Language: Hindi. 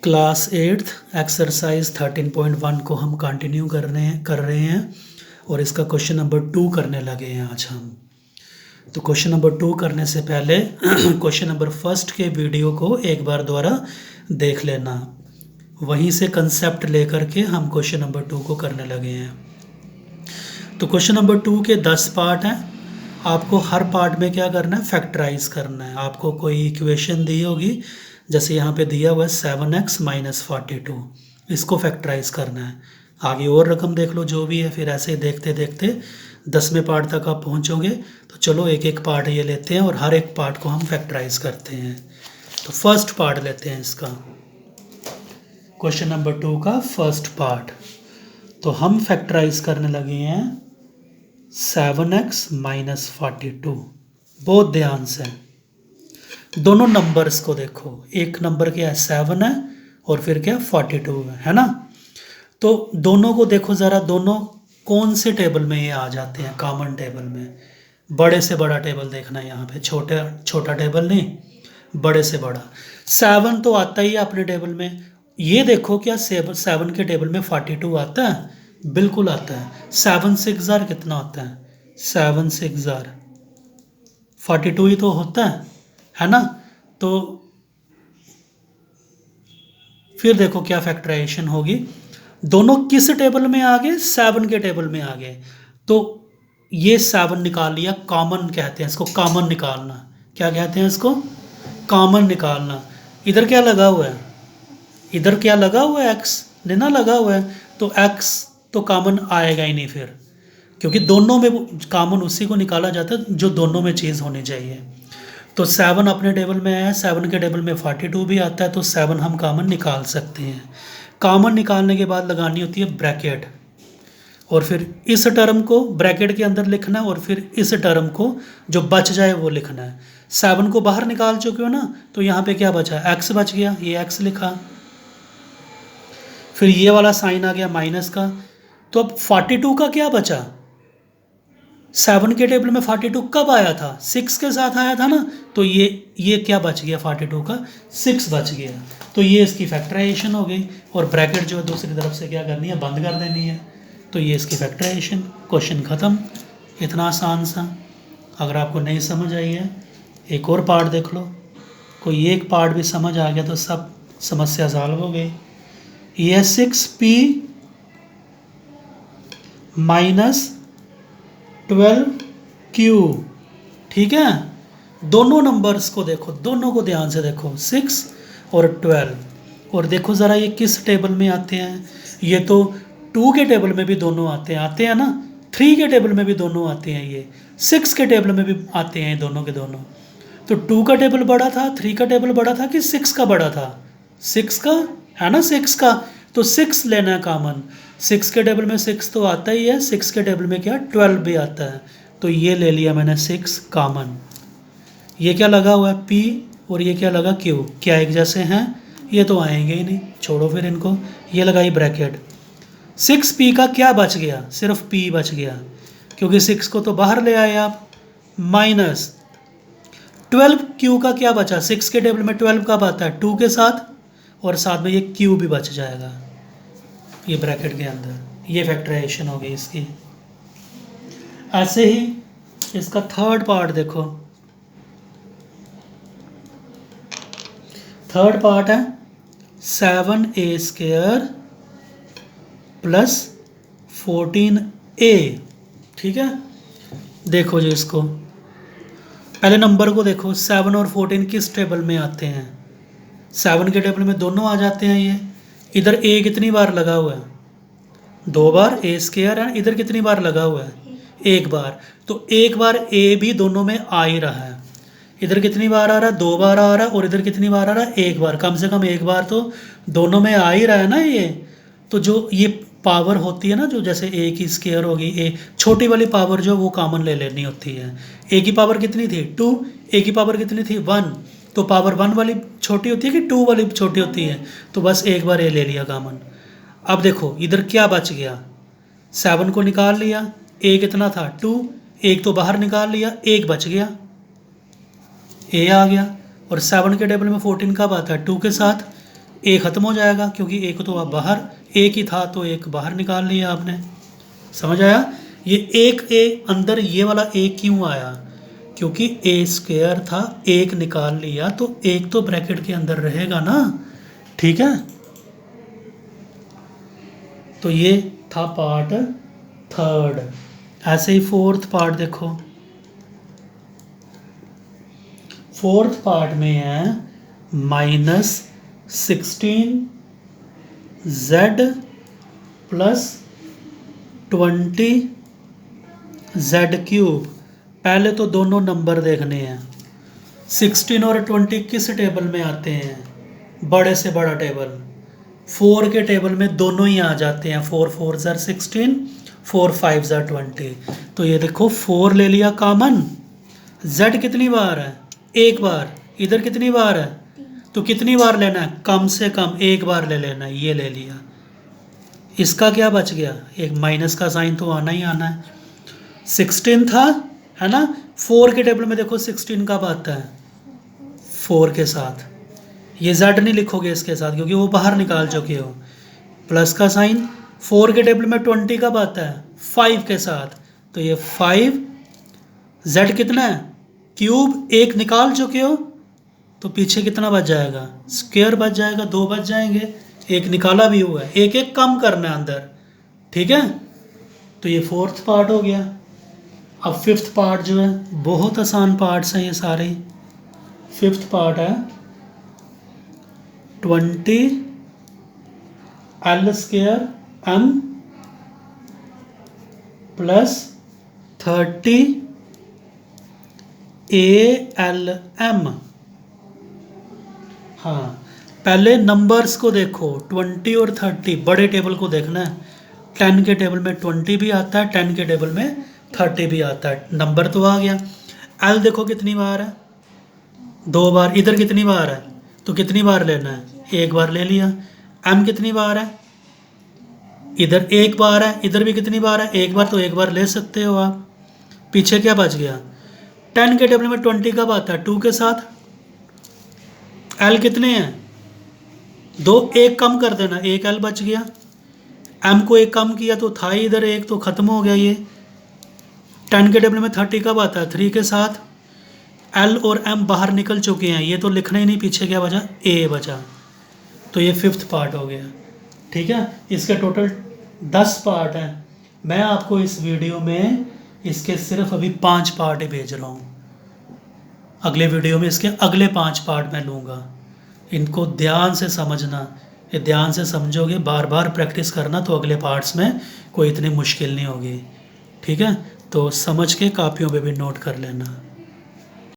क्लास 8th एक्सरसाइज 13.1 को हम कंटिन्यू कर रहे हैं और इसका क्वेश्चन नंबर 2 करने लगे हैं आज हम। तो क्वेश्चन नंबर 2 करने से पहले क्वेश्चन नंबर फर्स्ट के वीडियो को एक बार दोबारा देख लेना, वहीं से कंसेप्ट लेकर के हम क्वेश्चन नंबर 2 को करने लगे हैं। तो क्वेश्चन नंबर 2 के 10 पार्ट हैं। आपको हर पार्ट में क्या करना है, फैक्टराइज करना है। आपको कोई इक्वेशन दी होगी, जैसे यहाँ पे दिया हुआ है 7x - 42, इसको फैक्टराइज करना है। आगे और रकम देख लो जो भी है, फिर ऐसे ही देखते देखते 10वें पार्ट तक आप पहुँचोगे। तो चलो एक एक पार्ट ये लेते हैं और हर एक पार्ट को हम फैक्टराइज करते हैं। तो फर्स्ट पार्ट लेते हैं इसका, क्वेश्चन नंबर 2 का फर्स्ट पार्ट। तो हम फैक्टराइज करने लगे हैं 7x - 42। बहुत ध्यान से दोनों नंबर्स को देखो, एक नंबर क्या है 7 है और फिर क्या 42 है ना। तो दोनों को देखो ज़रा, दोनों कौन से टेबल में ये आ जाते हैं, कॉमन टेबल में। बड़े से बड़ा टेबल देखना है यहाँ पे, छोटा टेबल नहीं, बड़े से बड़ा। 7 तो आता ही है अपने टेबल में। ये देखो क्या 7 के टेबल में 42 आता है, बिल्कुल आता है। 7 6 ज़ार कितना होता है, 7 6 ज़ार 42 ही तो होता है ना। तो फिर देखो क्या फैक्टराइजेशन होगी। दोनों किस टेबल में आ गए, 7 के टेबल में आ गए। तो ये 7 निकाल लिया, कॉमन कहते हैं इसको, कॉमन निकालना। क्या कहते हैं इसको, कॉमन निकालना। इधर क्या लगा हुआ है, इधर क्या लगा हुआ है, x लेना लगा हुआ है। तो x तो कॉमन आएगा ही नहीं फिर, क्योंकि दोनों में कॉमन उसी को निकाला जाता है जो दोनों में चीज़ होनी चाहिए। तो 7 अपने टेबल में है, 7 के टेबल में 42 भी आता है, तो 7 हम कॉमन निकाल सकते हैं। कॉमन निकालने के बाद लगानी होती है ब्रैकेट, और फिर इस टर्म को ब्रैकेट के अंदर लिखना है और फिर इस टर्म को जो बच जाए वो लिखना है। 7 को बाहर निकाल चुके हो ना, तो यहाँ पे क्या बचा, x बच गया, ये x लिखा। फिर ये वाला साइन आ गया माइनस का। तो अब 42 का क्या बचा, 7 के टेबल में 42 कब आया था, 6 के साथ आया था ना। तो ये क्या बच गया, 42 का 6 बच गया। तो ये इसकी फैक्टराइजेशन हो गई, और ब्रैकेट जो है दूसरी तरफ से क्या करनी है, बंद कर देनी है। तो ये इसकी फैक्टराइजेशन, क्वेश्चन ख़त्म। इतना आसान सा। अगर आपको नहीं समझ आई है, एक और पार्ट देख लो। कोई एक पार्ट भी समझ आ गया तो सब समस्या सॉल्व हो गई। ये 6p - 12q, ठीक है। दोनों नंबर्स को देखो, दोनों को ध्यान से देखो, 6 और 12। और देखो ज़रा ये किस टेबल में आते हैं। ये तो 2 के टेबल में भी दोनों आते हैं ना, 3 के टेबल में भी दोनों आते हैं, ये 6 के टेबल में भी आते हैं दोनों के दोनों। तो 2 का टेबल बड़ा था, 3 का टेबल बड़ा था कि 6 का बड़ा था, 6 का है ना, 6 का। तो 6 लेना है कॉमन। 6 के टेबल में 6 तो आता ही है, 6 के टेबल में क्या 12 भी आता है। तो ये ले लिया मैंने 6 कॉमन। ये क्या लगा हुआ है p और ये क्या लगा q, क्या एक जैसे हैं, ये तो आएंगे ही नहीं, छोड़ो फिर इनको। ये लगाई ब्रैकेट। 6p का क्या बच गया, सिर्फ p बच गया, क्योंकि 6 को तो बाहर ले आए आप। माइनस 12q का क्या बचा, 6 के टेबल में 12 कब आता है, 2 के साथ, और साथ में ये q भी बच जाएगा ये ब्रैकेट के अंदर। ये फैक्टराइजेशन हो गई इसकी। ऐसे ही इसका थर्ड पार्ट देखो। थर्ड पार्ट है 7a² + 14a, ठीक है। देखो जी, इसको पहले नंबर को देखो, 7 और 14 किस टेबल में आते हैं, 7 के टेबल में दोनों आ जाते हैं। ये इधर a कितनी बार लगा हुआ है, 2 बार a² है। इधर कितनी बार लगा हुआ है, 1 बार। तो 1 बार a भी दोनों में आ ही रहा है। इधर कितनी बार आ रहा है, 2 बार आ रहा है, और इधर कितनी बार आ रहा है, 1 बार। कम से कम 1 बार तो दोनों में आ ही रहा है ना ये। तो जो ये पावर होती है ना, जो जैसे a की स्क्वायर होगी, a छोटी वाली पावर जो वो कॉमन ले लेनी होती है। a की पावर कितनी थी 2, a की पावर कितनी थी 1। तो पावर 1 वाली छोटी होती है कि 2 वाली छोटी होती है, तो बस एक बार a ले लिया कॉमन। अब देखो इधर क्या बच गया, 7 को निकाल लिया, a कितना था 2, 1 तो बाहर निकाल लिया, 1 बच गया, a आ गया। और 7 के टेबल में 14 कब आता है, 2 के साथ, ए ख़त्म हो जाएगा क्योंकि एक तो आप बाहर, एक ही था तो एक बाहर निकाल लिया आपने। समझ आया? ये एक ए अंदर, ये वाला ए क्यों आया? क्योंकि ए स्क्वायर था, एक निकाल लिया तो एक तो ब्रैकेट के अंदर रहेगा ना। ठीक है, तो ये था पार्ट थर्ड। ऐसे ही फोर्थ पार्ट देखो। फोर्थ पार्ट में है -16z प्लस 20z³। पहले तो दोनों नंबर देखने हैं। 16 और 20 किस टेबल में आते हैं? बड़े से बड़ा टेबल 4 के टेबल में दोनों ही आ जाते हैं। 4 4 ज़र 16, 4 5 ज़र 20। तो ये देखो 4 ले लिया कॉमन। z कितनी बार है? एक बार। इधर कितनी बार है? तो कितनी बार लेना है? कम से कम एक बार ले लेना है। ये ले लिया। इसका क्या बच गया? एक माइनस का साइन तो आना ही आना है। 16 था, है ना? 4 के टेबल में देखो 16 कब आता है? 4 के साथ। ये z नहीं लिखोगे इसके साथ क्योंकि वो बाहर निकाल चुके हो। प्लस का साइन। 4 के टेबल में 20 कब आता है? 5 के साथ। तो ये 5, z कितना है? क्यूब, एक निकाल चुके हो तो पीछे कितना बच जाएगा? स्क्वायर बच जाएगा, 2 बच जाएंगे। एक निकाला भी हुआ है, एक एक कम करना है अंदर। ठीक है, तो ये फोर्थ पार्ट हो गया। अब फिफ्थ पार्ट जो है, बहुत आसान पार्ट्स हैं ये सारे। फिफ्थ पार्ट है 20l² m प्लस 30 ALM। हाँ, पहले नंबर्स को देखो, 20 और 30 बड़े टेबल को देखना है। 10 के टेबल में 20 भी आता है, 10 के टेबल में 30 भी आता है। नंबर तो आ गया। एल देखो कितनी बार है? 2 बार। इधर कितनी बार है? तो कितनी बार लेना है? एक बार ले लिया। एम कितनी बार है? इधर एक बार है, इधर भी कितनी बार है? एक बार। तो एक बार ले सकते हो आप। पीछे क्या बच गया? 10 के टेबल में 20 कब आता है? 2 के साथ। एल कितने हैं? 2, एक कम कर देना, एक एल बच गया। एम को एक कम किया तो था ही इधर एक, तो ख़त्म हो गया ये। 10 के टेबल में 30 कब आता है? 3 के साथ। एल और एम बाहर निकल चुके हैं, ये तो लिखना ही नहीं। पीछे क्या बचा? ए बचा। तो ये फिफ्थ पार्ट हो गया। ठीक है, इसके टोटल 10 पार्ट हैं। मैं आपको इस वीडियो में इसके सिर्फ अभी 5 पार्ट ही भेज रहा हूँ। अगले वीडियो में इसके अगले 5 पार्ट मैं लूँगा। इनको ध्यान से समझना। ये ध्यान से समझोगे, बार बार प्रैक्टिस करना, तो अगले पार्ट्स में कोई इतनी मुश्किल नहीं होगी। ठीक है, तो समझ के कापियों पे भी नोट कर लेना।